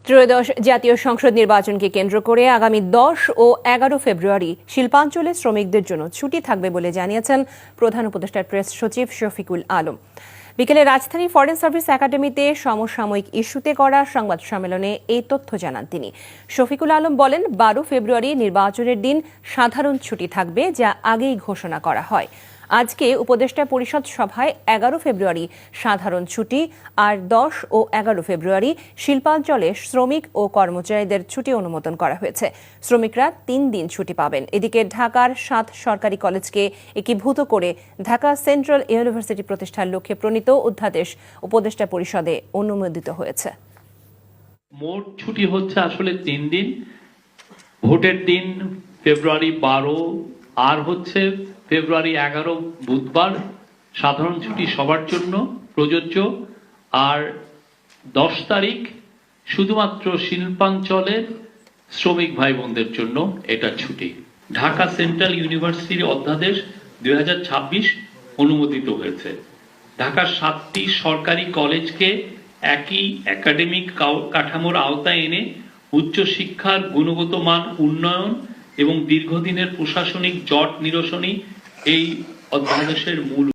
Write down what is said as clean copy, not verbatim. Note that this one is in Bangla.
ত্রয়োদশ জাতীয় সংসদ নির্বাচনকে কেন্দ্র করে আগামী 10 ও 11 ফেব্রুয়ারি শিল্পাঞ্চলে শ্রমিকদের জন্য ছুটি থাকবে বলে জানিয়েছেন প্রধান উপদেষ্টার প্রেস সচিব শফিকুল আলম। বিকেলে রাজধানী ফরেন সার্ভিস একাডেমিতে সমসাময়িক ইস্যুতে করা সংবাদ সম্মেলনে এই তথ্য জানান তিনি। শফিকুল আলম বলেন, 12 ফেব্রুয়ারি নির্বাচনের দিন সাধারণ ছুটি থাকবে, যা আগেই ঘোষণা করা হয়। আজকে উপদেষ্টা পরিষদ সভায় 11 ফেব্রুয়ারি সাধারণ ছুটি আর 10 ও 11 ফেব্রুয়ারি শিল্পাঞ্চলে শ্রমিক ও কর্মচারীদের ছুটি অনুমোদন করা হয়েছে। শ্রমিকরা 3 দিন ছুটি পাবেন। এদিকে ঢাকার 7 সরকারি কলেজকে একীভূত করে ঢাকা সেন্ট্রাল ইউনিভার্সিটি প্রতিষ্ঠার লক্ষ্যে প্রণীত অধ্যাদেশ উপদেষ্টা পরিষদে অনুমোদিত হয়েছে। মোট ছুটি হচ্ছে আসলে 3 দিন। ভোটের দিন ফেব্রুয়ারি 12 আর হচ্ছে ফেব্রুয়ারি 11 বুধবার সাধারণ ছুটি সবার জন্য প্রযোজ্য। আর 10 তারিখ শুধুমাত্র শিল্পাঞ্চলের শ্রমিক ভাই বোনদের জন্য এটা ছুটি। ঢাকা সেন্ট্রাল ইউনিভার্সিটির অধ্যাদেশ 2026 অনুমোদিত হয়েছে। ঢাকার 7টি সরকারি কলেজকে একই একাডেমিক কাঠামোর আওতায় এনে উচ্চশিক্ষার গুণগত মান উন্নয়ন এবং দীর্ঘদিনের প্রশাসনিক জট নিরসনই এই অধ্যাদেশের মূল